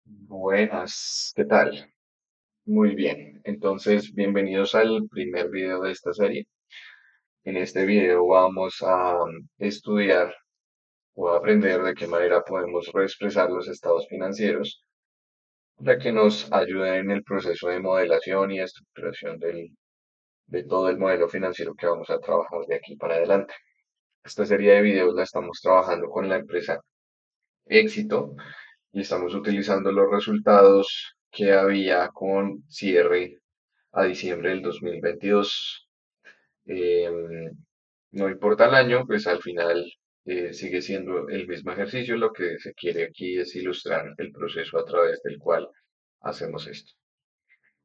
Buenas, ¿qué tal? Muy bien, entonces bienvenidos al primer video de esta serie. En este video vamos a estudiar o a aprender de qué manera podemos reexpresar los estados financieros para que nos ayuden en el proceso de modelación y estructuración de todo el modelo financiero que vamos a trabajar de aquí para adelante. Esta serie de videos la estamos trabajando con la empresa Éxito y estamos utilizando los resultados que había con cierre a diciembre del 2022. Em, no importa el año, pues al final sigue siendo el mismo ejercicio. Lo que se quiere aquí es ilustrar el proceso a través del cual hacemos esto.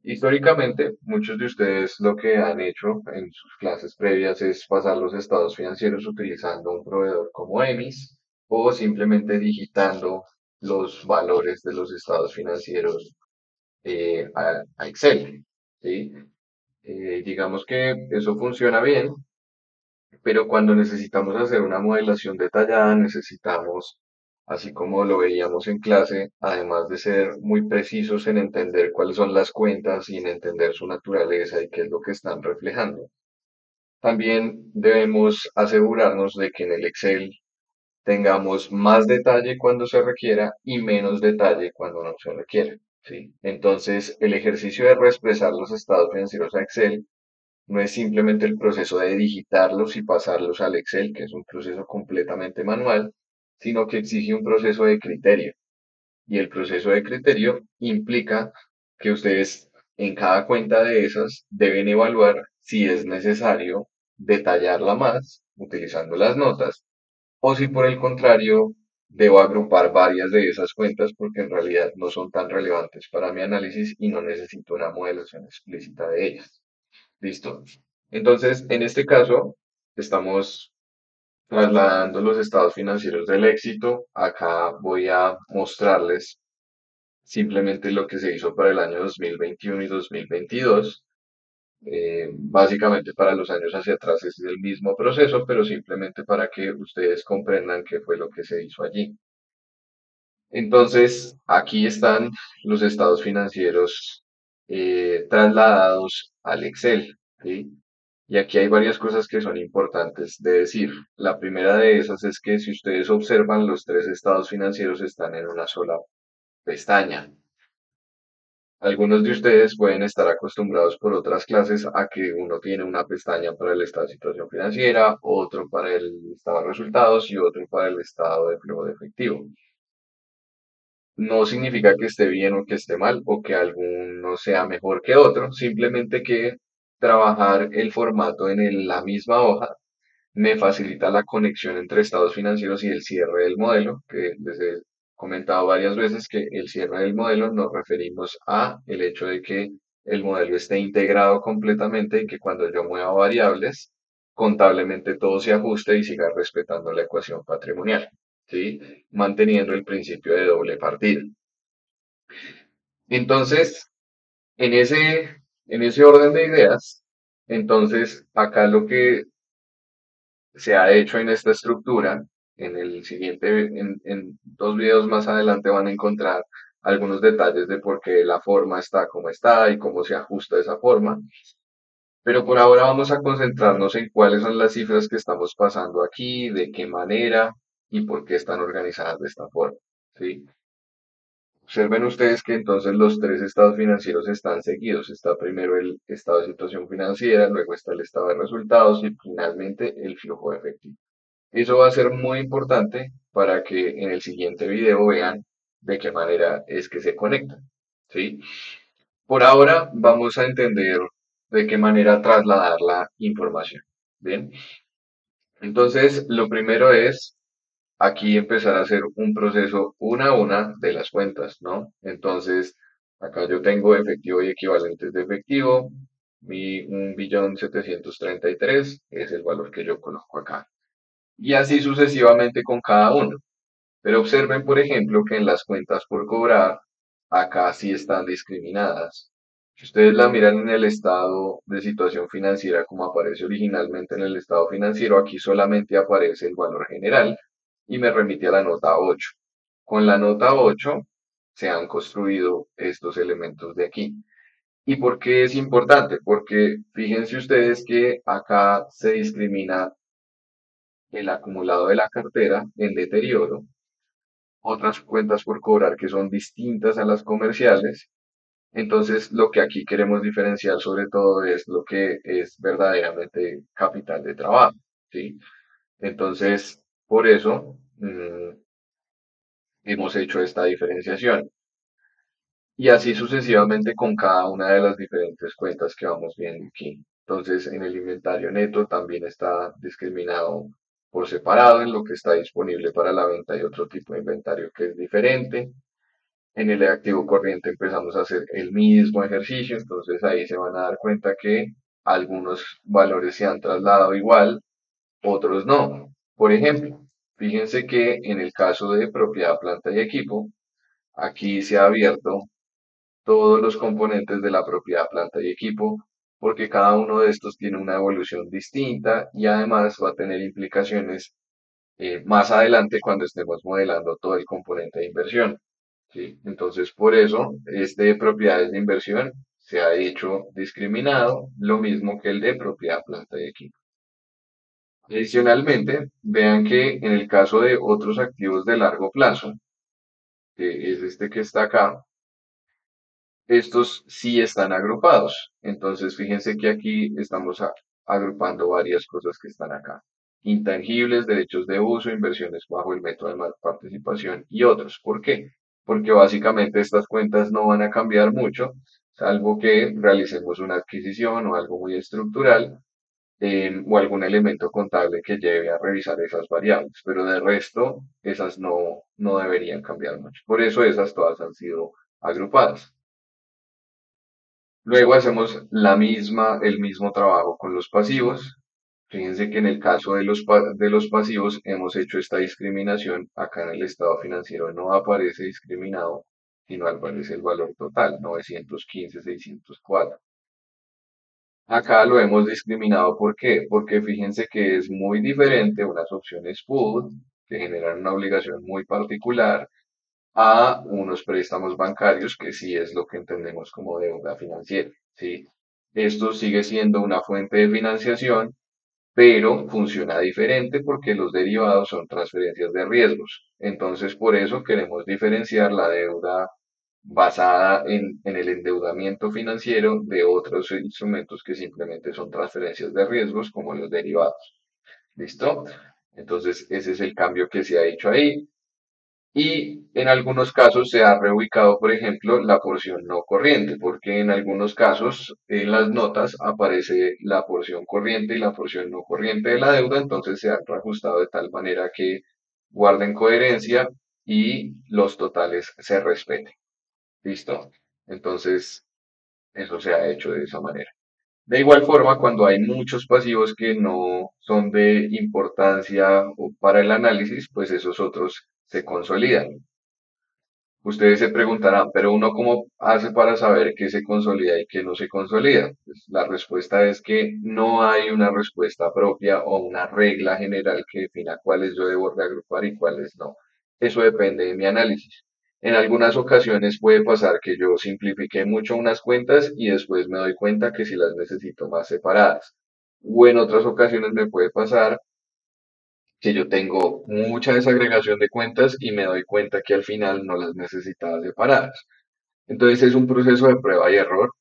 Históricamente, muchos de ustedes lo que han hecho en sus clases previas es pasar los estados financieros utilizando un proveedor como EMIS o simplemente digitando los valores de los estados financieros a Excel. ¿Sí? Digamos que eso funciona bien, pero cuando necesitamos hacer una modelación detallada, necesitamos, así como lo veíamos en clase, además de ser muy precisos en entender cuáles son las cuentas y en entender su naturaleza y qué es lo que están reflejando, también debemos asegurarnos de que en el Excel tengamos más detalle cuando se requiera y menos detalle cuando no se requiera. ¿Sí? Entonces, el ejercicio de reexpresar los estados financieros a Excel no es simplemente el proceso de digitarlos y pasarlos al Excel, que es un proceso completamente manual, sino que exige un proceso de criterio. Y el proceso de criterio implica que ustedes en cada cuenta de esas deben evaluar si es necesario detallarla más utilizando las notas o si por el contrario debo agrupar varias de esas cuentas porque en realidad no son tan relevantes para mi análisis y no necesito una modelación explícita de ellas. ¿Listo? Entonces, en este caso, estamos trasladando los estados financieros del éxito. Acá voy a mostrarles simplemente lo que se hizo para el año 2021 y 2022. Básicamente para los años hacia atrás es el mismo proceso, pero simplemente para que ustedes comprendan qué fue lo que se hizo allí. Entonces, aquí están los estados financieros trasladados al Excel, ¿sí? Y aquí hay varias cosas que son importantes de decir. La primera de esas es que si ustedes observan, los tres estados financieros están en una sola pestaña. Algunos de ustedes pueden estar acostumbrados por otras clases a que uno tiene una pestaña para el estado de situación financiera, otro para el estado de resultados y otro para el estado de flujo de efectivo. No significa que esté bien o que esté mal o que alguno sea mejor que otro, simplemente que trabajar el formato en la misma hoja me facilita la conexión entre estados financieros y el cierre del modelo, que les he comentado varias veces que el cierre del modelo nos referimos a el hecho de que el modelo esté integrado completamente y que cuando yo mueva variables, contablemente todo se ajuste y siga respetando la ecuación patrimonial, ¿sí? Manteniendo el principio de doble partida. Entonces, en en ese orden de ideas, entonces acá lo que se ha hecho en esta estructura. En el siguiente, en dos videos más adelante van a encontrar algunos detalles de por qué la forma está como está y cómo se ajusta esa forma. Pero por ahora vamos a concentrarnos en cuáles son las cifras que estamos pasando aquí, de qué manera y por qué están organizadas de esta forma. ¿Sí? Observen ustedes que entonces los tres estados financieros están seguidos. Está primero el estado de situación financiera, luego está el estado de resultados y finalmente el flujo de efectivo. Eso va a ser muy importante para que en el siguiente video vean de qué manera es que se conectan, ¿sí? Por ahora vamos a entender de qué manera trasladar la información, ¿bien? Entonces, lo primero es aquí empezar a hacer un proceso una a una de las cuentas, ¿no? Entonces, acá yo tengo efectivo y equivalentes de efectivo, 1.733.000 es el valor que yo conozco acá. Y así sucesivamente con cada uno. Pero observen, por ejemplo, que en las cuentas por cobrar, acá sí están discriminadas. Si ustedes la miran en el estado de situación financiera como aparece originalmente en el estado financiero, aquí solamente aparece el valor general y me remite a la nota 8. Con la nota 8 se han construido estos elementos de aquí. ¿Y por qué es importante? Porque fíjense ustedes que acá se discrimina el acumulado de la cartera en deterioro, otras cuentas por cobrar que son distintas a las comerciales. Entonces, lo que aquí queremos diferenciar sobre todo es lo que es verdaderamente capital de trabajo, ¿sí? Entonces, por eso hemos hecho esta diferenciación. Y así sucesivamente con cada una de las diferentes cuentas que vamos viendo aquí. Entonces, en el inventario neto también está discriminado por separado en lo que está disponible para la venta y otro tipo de inventario que es diferente. En el activo corriente empezamos a hacer el mismo ejercicio, entonces ahí se van a dar cuenta que algunos valores se han trasladado igual, otros no. Por ejemplo, fíjense que en el caso de propiedad, planta y equipo, aquí se ha abierto todos los componentes de la propiedad, planta y equipo, porque cada uno de estos tiene una evolución distinta y además va a tener implicaciones más adelante cuando estemos modelando todo el componente de inversión. ¿Sí? Entonces, por eso, este de propiedades de inversión se ha hecho discriminado, lo mismo que el de propiedad, planta y equipo. Adicionalmente, vean que en el caso de otros activos de largo plazo, que es este que está acá, estos sí están agrupados. Entonces, fíjense que aquí estamos agrupando varias cosas que están acá. Intangibles, derechos de uso, inversiones bajo el método de participación y otros. ¿Por qué? Porque básicamente estas cuentas no van a cambiar mucho, salvo que realicemos una adquisición o algo muy estructural, o algún elemento contable que lleve a revisar esas variables. Pero de resto, esas no deberían cambiar mucho. Por eso esas todas han sido agrupadas. Luego hacemos el mismo trabajo con los pasivos. Fíjense que en el caso de de los pasivos hemos hecho esta discriminación. Acá en el estado financiero no aparece discriminado, sino aparece el valor total, 915,604. Acá lo hemos discriminado, ¿por qué? Porque fíjense que es muy diferente unas opciones put que generan una obligación muy particular a unos préstamos bancarios, que sí es lo que entendemos como deuda financiera, ¿sí? Esto sigue siendo una fuente de financiación, pero funciona diferente porque los derivados son transferencias de riesgos. Entonces, por eso queremos diferenciar la deuda basada en el endeudamiento financiero de otros instrumentos que simplemente son transferencias de riesgos, como los derivados. ¿Listo? Entonces, ese es el cambio que se ha hecho ahí. Y en algunos casos se ha reubicado, por ejemplo, la porción no corriente, porque en algunos casos en las notas aparece la porción corriente y la porción no corriente de la deuda, entonces se han reajustado de tal manera que guarden coherencia y los totales se respeten. ¿Listo? Entonces, eso se ha hecho de esa manera. De igual forma, cuando hay muchos pasivos que no son de importancia para el análisis, pues esos otros se consolidan. Ustedes se preguntarán, pero uno cómo hace para saber qué se consolida y qué no se consolida. Pues la respuesta es que no hay una respuesta propia o una regla general que defina cuáles yo debo reagrupar y cuáles no. Eso depende de mi análisis. En algunas ocasiones puede pasar que yo simplifique mucho unas cuentas y después me doy cuenta que si las necesito más separadas. O en otras ocasiones me puede pasar que yo tengo mucha desagregación de cuentas y me doy cuenta que al final no las necesitaba separadas. Entonces es un proceso de prueba y error,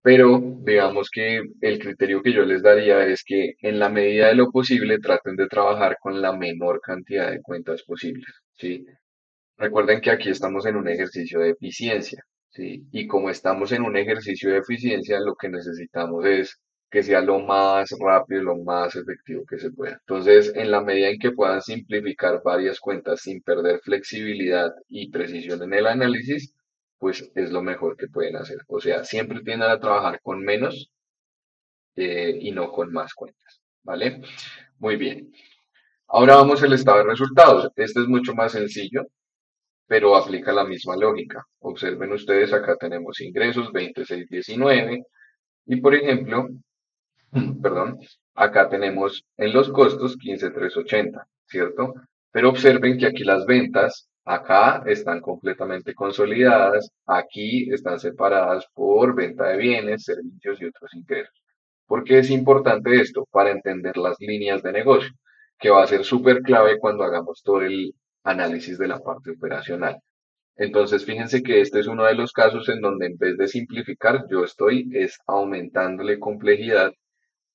pero digamos que el criterio que yo les daría es que en la medida de lo posible traten de trabajar con la menor cantidad de cuentas posibles, ¿sí? Recuerden que aquí estamos en un ejercicio de eficiencia, ¿sí? Y como estamos en un ejercicio de eficiencia, lo que necesitamos es que sea lo más rápido, lo más efectivo que se pueda. Entonces, en la medida en que puedan simplificar varias cuentas sin perder flexibilidad y precisión en el análisis, pues es lo mejor que pueden hacer. O sea, siempre tiendan a trabajar con menos y no con más cuentas, ¿vale? Muy bien. Ahora vamos al estado de resultados. Este es mucho más sencillo, pero aplica la misma lógica. Observen ustedes, acá tenemos ingresos 2619 y por ejemplo, perdón, acá tenemos en los costos 15,380, ¿cierto? Pero observen que aquí las ventas Acá están completamente consolidadas, aquí están separadas por venta de bienes, servicios y otros ingresos. ¿Por qué es importante esto? Para entender las líneas de negocio, que va a ser súper clave cuando hagamos todo el análisis de la parte operacional. Entonces, fíjense que este es uno de los casos en donde en vez de simplificar, yo estoy es aumentándole complejidad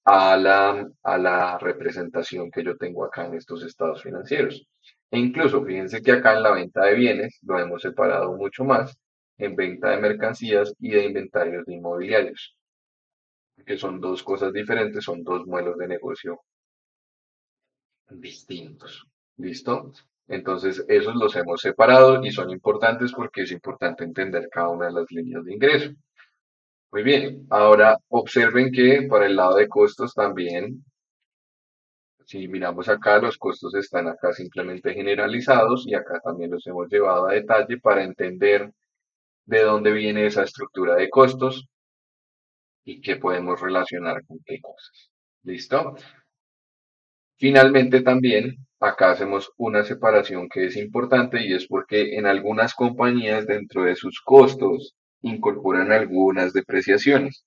a la representación que yo tengo acá en estos estados financieros. E incluso, fíjense que acá en la venta de bienes lo hemos separado mucho más en venta de mercancías y de inventarios de inmobiliarios, que son dos cosas diferentes, son dos modelos de negocio distintos. ¿Listo? Entonces, esos los hemos separado y son importantes porque es importante entender cada una de las líneas de ingreso. Muy bien, ahora observen que para el lado de costos también, si miramos acá, los costos están acá simplemente generalizados y acá también los hemos llevado a detalle para entender de dónde viene esa estructura de costos y qué podemos relacionar con qué cosas. ¿Listo? Finalmente también acá hacemos una separación que es importante y es porque en algunas compañías dentro de sus costos incorporan algunas depreciaciones.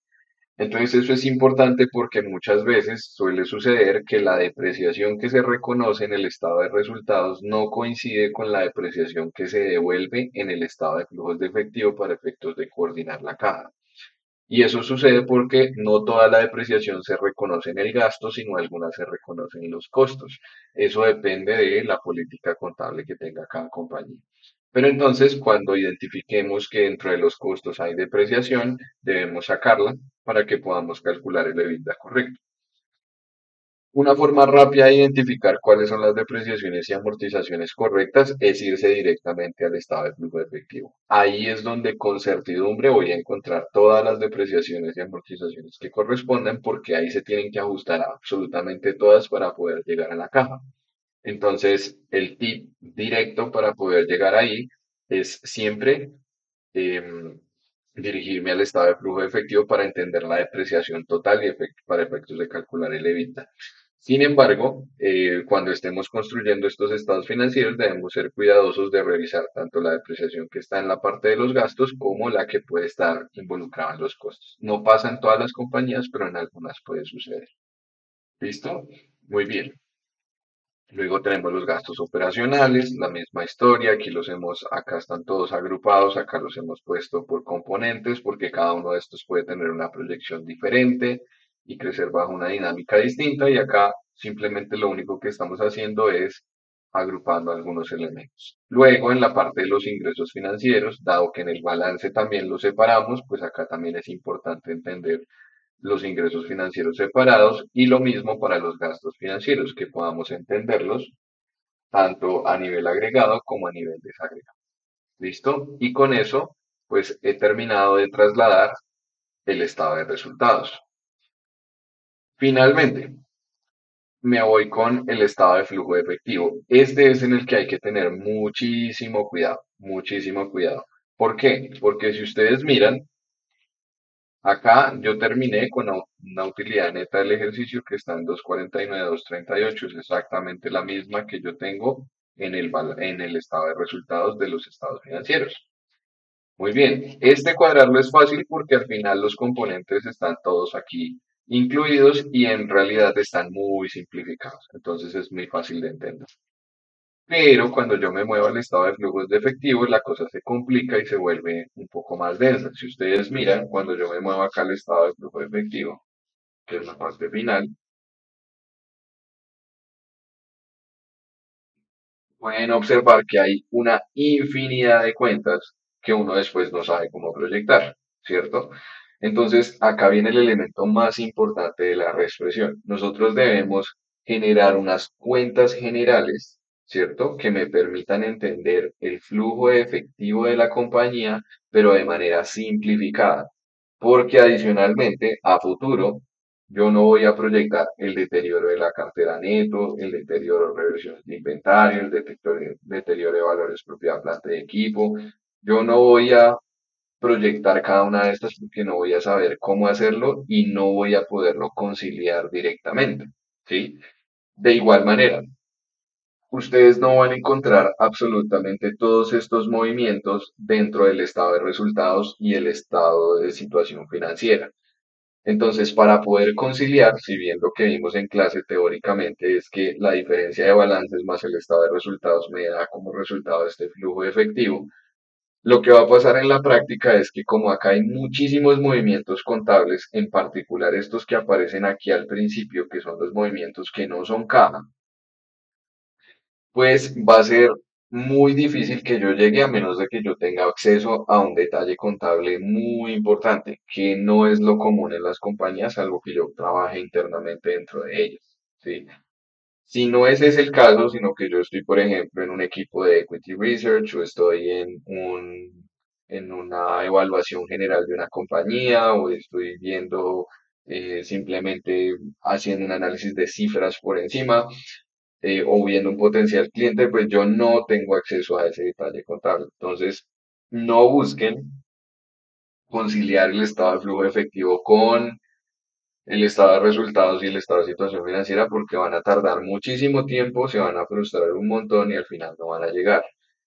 Entonces eso es importante porque muchas veces suele suceder que la depreciación que se reconoce en el estado de resultados no coincide con la depreciación que se devuelve en el estado de flujos de efectivo para efectos de coordinar la caja. Y eso sucede porque no toda la depreciación se reconoce en el gasto, sino algunas se reconocen en los costos. Eso depende de la política contable que tenga cada compañía. Pero entonces, cuando identifiquemos que dentro de los costos hay depreciación, debemos sacarla para que podamos calcular el EBITDA correcto. Una forma rápida de identificar cuáles son las depreciaciones y amortizaciones correctas es irse directamente al estado de flujo de efectivo. Ahí es donde con certidumbre voy a encontrar todas las depreciaciones y amortizaciones que correspondan porque ahí se tienen que ajustar absolutamente todas para poder llegar a la caja. Entonces, el tip directo para poder llegar ahí es siempre em, dirigirme al estado de flujo de efectivo para entender la depreciación total y para efectos de calcular el EBITDA. Sin embargo, cuando estemos construyendo estos estados financieros, debemos ser cuidadosos de revisar tanto la depreciación que está en la parte de los gastos como la que puede estar involucrada en los costos. No pasa en todas las compañías, pero en algunas puede suceder. ¿Listo? Muy bien. Luego tenemos los gastos operacionales, la misma historia, aquí acá están todos agrupados, acá los hemos puesto por componentes, porque cada uno de estos puede tener una proyección diferente y crecer bajo una dinámica distinta, y acá simplemente lo único que estamos haciendo es agrupando algunos elementos. Luego, en la parte de los ingresos financieros, dado que en el balance también los separamos, pues acá también es importante entender los ingresos financieros separados y lo mismo para los gastos financieros, que podamos entenderlos tanto a nivel agregado como a nivel desagregado. ¿Listo? Y con eso, pues he terminado de trasladar el estado de resultados. Finalmente, me voy con el estado de flujo de efectivo. Este es en el que hay que tener muchísimo cuidado, muchísimo cuidado. ¿Por qué? Porque si ustedes miran, acá yo terminé con una utilidad neta del ejercicio que está en 249, 238. Es exactamente la misma que yo tengo en el estado de resultados de los estados financieros. Muy bien, este cuadrarlo es fácil porque al final los componentes están todos aquí incluidos y en realidad están muy simplificados. Entonces es muy fácil de entender. Pero cuando yo me muevo al estado de flujos de efectivo, la cosa se complica y se vuelve un poco más densa. Si ustedes miran, cuando yo me muevo acá al estado de flujo de efectivo, que es la parte final, pueden observar que hay una infinidad de cuentas que uno después no sabe cómo proyectar, ¿cierto? Entonces, acá viene el elemento más importante de la reexpresión. Nosotros debemos generar unas cuentas generales, ¿cierto? Que me permitan entender el flujo de efectivo de la compañía, pero de manera simplificada. Porque adicionalmente, a futuro, yo no voy a proyectar el deterioro de la cartera neto, el deterioro de reversiones de inventario, el deterioro de valores propiedad, planta y equipo. Yo no voy a proyectar cada una de estas porque no voy a saber cómo hacerlo y no voy a poderlo conciliar directamente, ¿sí? De igual manera, ustedes no van a encontrar absolutamente todos estos movimientos dentro del estado de resultados y el estado de situación financiera. Entonces, para poder conciliar, si bien lo que vimos en clase teóricamente es que la diferencia de balances más el estado de resultados me da como resultado este flujo de efectivo, lo que va a pasar en la práctica es que como acá hay muchísimos movimientos contables, en particular estos que aparecen aquí al principio, que son los movimientos que no son caja, pues va a ser muy difícil que yo llegue a menos de que yo tenga acceso a un detalle contable muy importante, que no es lo común en las compañías, salvo que yo trabaje internamente dentro de ellas, ¿sí? Si no ese es el caso, sino que yo estoy, por ejemplo, en un equipo de equity research o estoy en una evaluación general de una compañía o estoy viendo simplemente haciendo un análisis de cifras por encima, o viendo un potencial cliente, pues yo no tengo acceso a ese detalle contable. Entonces, no busquen conciliar el estado de flujo efectivo con el estado de resultados y el estado de situación financiera porque van a tardar muchísimo tiempo, se van a frustrar un montón y al final no van a llegar.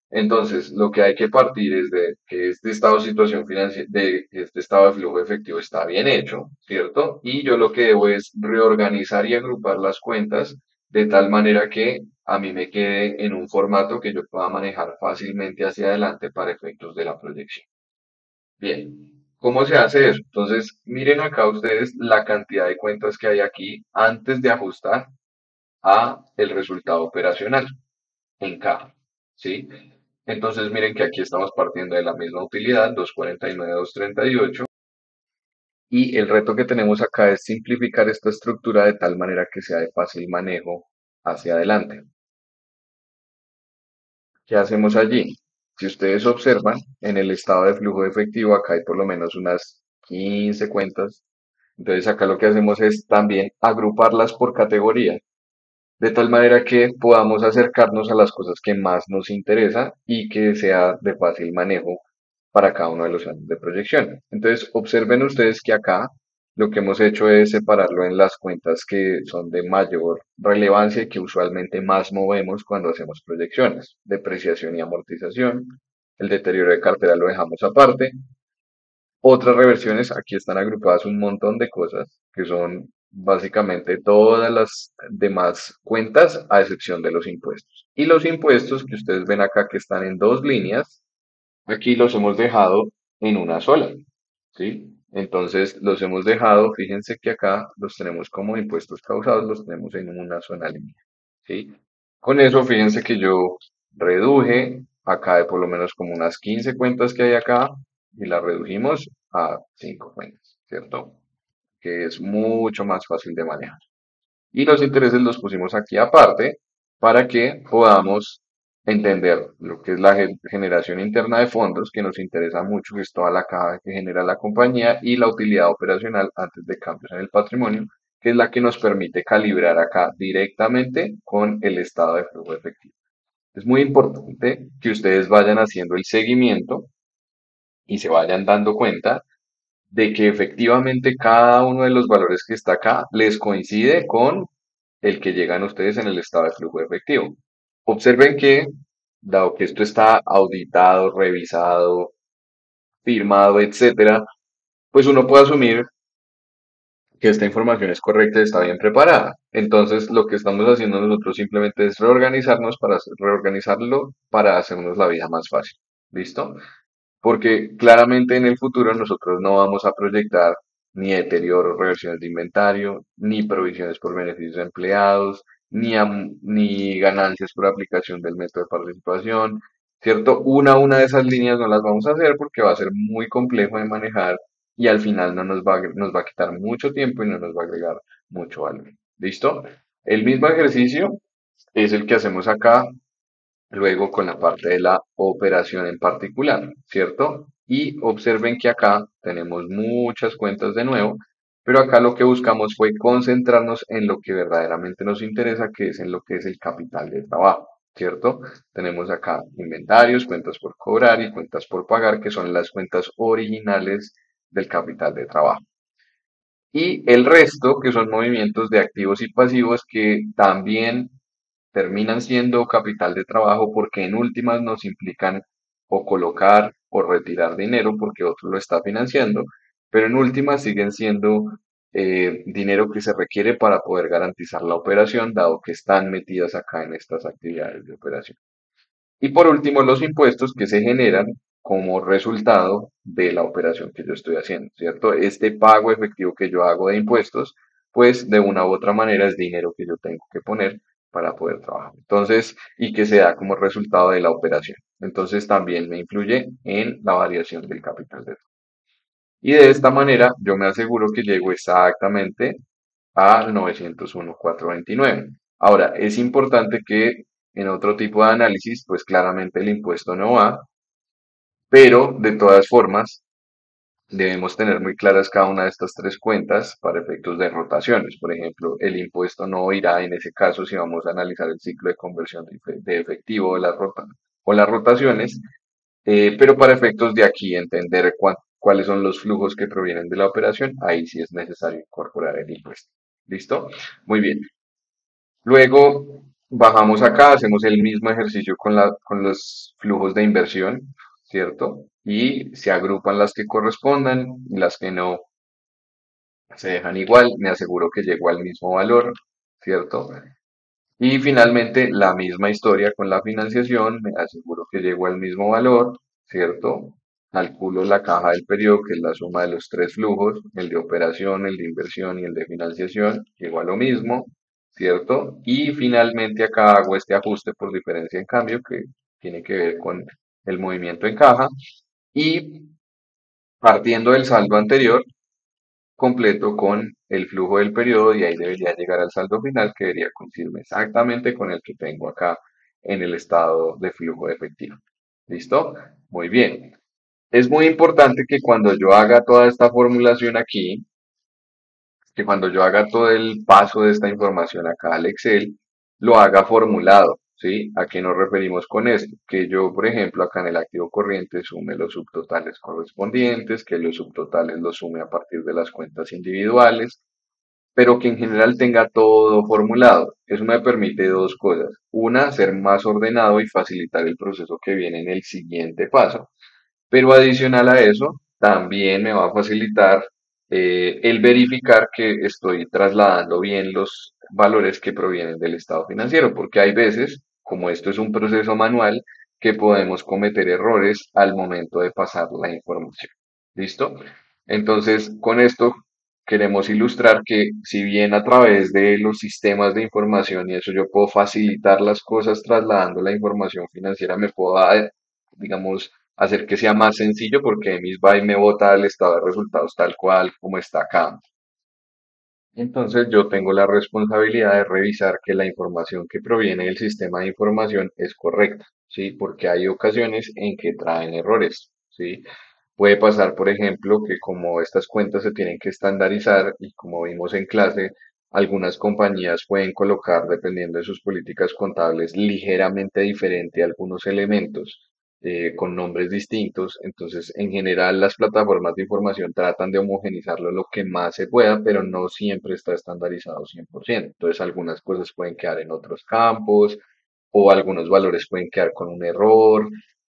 Entonces, lo que hay que partir es de que este estado de situación financiera, de que este estado de flujo efectivo está bien hecho, ¿cierto? Y yo lo que debo es reorganizar y agrupar las cuentas de tal manera que a mí me quede en un formato que yo pueda manejar fácilmente hacia adelante para efectos de la proyección. Bien, ¿cómo se hace eso? Entonces, miren acá ustedes la cantidad de cuentas que hay aquí antes de ajustar a el resultado operacional en caja, ¿sí? Entonces, miren que aquí estamos partiendo de la misma utilidad, 249, 238, y el reto que tenemos acá es simplificar esta estructura de tal manera que sea de fácil manejo hacia adelante. ¿Qué hacemos allí? Si ustedes observan, en el estado de flujo de efectivo, acá hay por lo menos unas 15 cuentas. Entonces acá lo que hacemos es también agruparlas por categoría, de tal manera que podamos acercarnos a las cosas que más nos interesan y que sea de fácil manejo para cada uno de los años de proyección. Entonces observen ustedes que acá lo que hemos hecho es separarlo en las cuentas que son de mayor relevancia y que usualmente más movemos cuando hacemos proyecciones. Depreciación y amortización. El deterioro de cartera lo dejamos aparte. Otras reversiones, aquí están agrupadas un montón de cosas que son básicamente todas las demás cuentas a excepción de los impuestos. Y los impuestos que ustedes ven acá que están en dos líneas, aquí los hemos dejado en una sola, ¿sí? Entonces los hemos dejado, fíjense que acá los tenemos como impuestos causados, los tenemos en una sola línea, ¿sí? Con eso, fíjense que yo reduje acá de por lo menos como unas 15 cuentas que hay acá y las redujimos a 5 cuentas, ¿cierto? Que es mucho más fácil de manejar. Y los intereses los pusimos aquí aparte para que podamos entender lo que es la generación interna de fondos, que nos interesa mucho, que es toda la caja que genera la compañía, y la utilidad operacional antes de cambios en el patrimonio, que es la que nos permite calibrar acá directamente con el estado de flujo efectivo. Es muy importante que ustedes vayan haciendo el seguimiento y se vayan dando cuenta de que efectivamente cada uno de los valores que está acá les coincide con el que llegan ustedes en el estado de flujo efectivo. Observen que, dado que esto está auditado, revisado, firmado, etcétera, pues uno puede asumir que esta información es correcta y está bien preparada. Entonces, lo que estamos haciendo nosotros simplemente es reorganizarnos para reorganizarlo para hacernos la vida más fácil. ¿Listo? Porque claramente en el futuro nosotros no vamos a proyectar ni deterioro, reversiones de inventario, ni provisiones por beneficios de empleados, ni ganancias por aplicación del método de participación, ¿cierto? Una de esas líneas no las vamos a hacer porque va a ser muy complejo de manejar y al final no nos va a quitar mucho tiempo y no nos va a agregar mucho valor. ¿Listo? El mismo ejercicio es el que hacemos acá luego con la parte de la operación en particular, ¿cierto? Y observen que acá tenemos muchas cuentas de nuevo, pero acá lo que buscamos fue concentrarnos en lo que verdaderamente nos interesa, que es en lo que es el capital de trabajo, ¿cierto? Tenemos acá inventarios, cuentas por cobrar y cuentas por pagar, que son las cuentas originales del capital de trabajo. Y el resto, que son movimientos de activos y pasivos, que también terminan siendo capital de trabajo porque en últimas nos implican o colocar o retirar dinero porque otro lo está financiando, pero en últimas siguen siendo dinero que se requiere para poder garantizar la operación, dado que están metidas acá en estas actividades de operación. Y por último, los impuestos que se generan como resultado de la operación que yo estoy haciendo, ¿cierto? Este pago efectivo que yo hago de impuestos, pues de una u otra manera es dinero que yo tengo que poner para poder trabajar. Entonces, y que se da como resultado de la operación. Entonces, también me influye en la variación del capital de trabajo. Y de esta manera, yo me aseguro que llego exactamente al 901.429. Ahora, es importante que en otro tipo de análisis, pues claramente el impuesto no va, pero de todas formas debemos tener muy claras cada una de estas tres cuentas para efectos de rotaciones. Por ejemplo, el impuesto no irá en ese caso si vamos a analizar el ciclo de conversión de efectivo de o las rotaciones, pero para efectos de aquí entender cuáles son los flujos que provienen de la operación, ahí sí es necesario incorporar el impuesto. ¿Listo? Muy bien. Luego bajamos acá, hacemos el mismo ejercicio con los flujos de inversión, ¿cierto? Y se agrupan las que correspondan y las que no se dejan igual. Me aseguro que llegó al mismo valor, ¿cierto? Y finalmente la misma historia con la financiación, me aseguro que llegó al mismo valor, ¿cierto? Calculo la caja del periodo, que es la suma de los tres flujos, el de operación, el de inversión y el de financiación, llegó a lo mismo, ¿cierto? Y finalmente acá hago este ajuste por diferencia en cambio, que tiene que ver con el movimiento en caja. Y partiendo del saldo anterior, completo con el flujo del periodo y ahí debería llegar al saldo final que debería coincidirme exactamente con el que tengo acá en el estado de flujo de efectivo. ¿Listo? Muy bien. Es muy importante que cuando yo haga toda esta formulación aquí, que cuando yo haga todo el paso de esta información acá al Excel, lo haga formulado, ¿sí? ¿A qué nos referimos con esto? Que yo, por ejemplo, acá en el activo corriente sume los subtotales correspondientes, que los subtotales los sume a partir de las cuentas individuales, pero que en general tenga todo formulado. Eso me permite dos cosas. Una, ser más ordenado y facilitar el proceso que viene en el siguiente paso. Pero adicional a eso, también me va a facilitar el verificar que estoy trasladando bien los valores que provienen del estado financiero, porque hay veces, como esto es un proceso manual, que podemos cometer errores al momento de pasar la información. ¿Listo? Entonces, con esto queremos ilustrar que si bien a través de los sistemas de información y eso yo puedo facilitar las cosas trasladando la información financiera, me puedo, digamos, hacer que sea más sencillo porque Miss va y me bota el estado de resultados tal cual como está acá. Entonces yo tengo la responsabilidad de revisar que la información que proviene del sistema de información es correcta, ¿sí? Porque hay ocasiones en que traen errores, ¿sí? Puede pasar, por ejemplo, que como estas cuentas se tienen que estandarizar y como vimos en clase, algunas compañías pueden colocar, dependiendo de sus políticas contables, ligeramente diferente algunos elementos con nombres distintos. Entonces, en general, las plataformas de información tratan de homogenizarlo lo que más se pueda, pero no siempre está estandarizado 100%. Entonces, algunas cosas pueden quedar en otros campos o algunos valores pueden quedar con un error.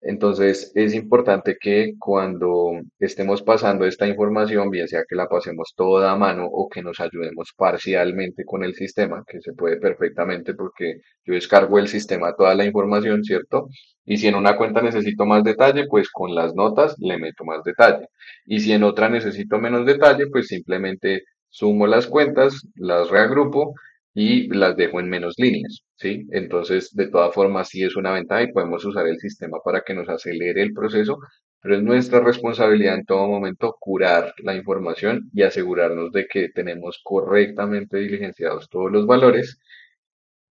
Entonces, es importante que cuando estemos pasando esta información, bien sea que la pasemos toda a mano o que nos ayudemos parcialmente con el sistema, que se puede perfectamente porque yo descargo el sistema toda la información, ¿cierto? Y si en una cuenta necesito más detalle, pues con las notas le meto más detalle. Y si en otra necesito menos detalle, pues simplemente sumo las cuentas, las reagrupo y las dejo en menos líneas, ¿sí? Entonces, de todas formas, sí es una ventaja y podemos usar el sistema para que nos acelere el proceso, pero es nuestra responsabilidad en todo momento curar la información y asegurarnos de que tenemos correctamente diligenciados todos los valores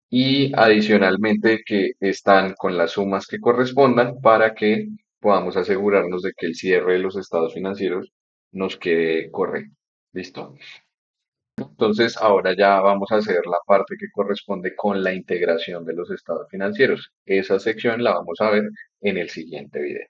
y adicionalmente que están con las sumas que correspondan para que podamos asegurarnos de que el cierre de los estados financieros nos quede correcto. ¿Listo? Entonces, ahora ya vamos a hacer la parte que corresponde con la integración de los estados financieros. Esa sección la vamos a ver en el siguiente video.